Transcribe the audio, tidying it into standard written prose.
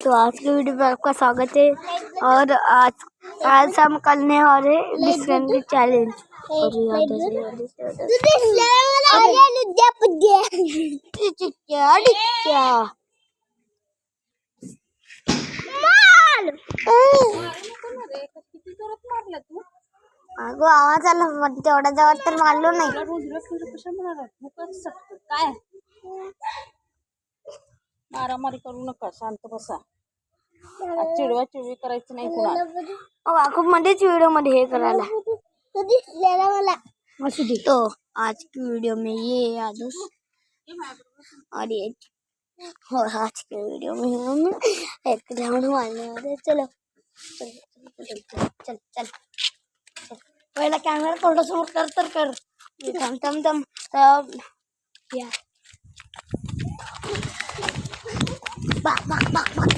तो आज के वीडियो में आपका स्वागत है। और आज हम करने वाले डिस्कवरी चैलेंज। अगो आवाज आला पण तेवढा जवळ तर मारलो नाही। काय मारामारी करू नका, शांत बसा। चिडवा चिडवी करायचं नाही कुणाला। खूप मध्येच व्हिडिओ मध्ये हे करायला तो आज की वीडियो में ये आदुस और ये हो आज के वीडियो में हम एक राउंड मारने वाले। चलो चल चल चल चल पहला कैमरा थोड़ा समोर कर थम थम थम तब या बक बक बक बक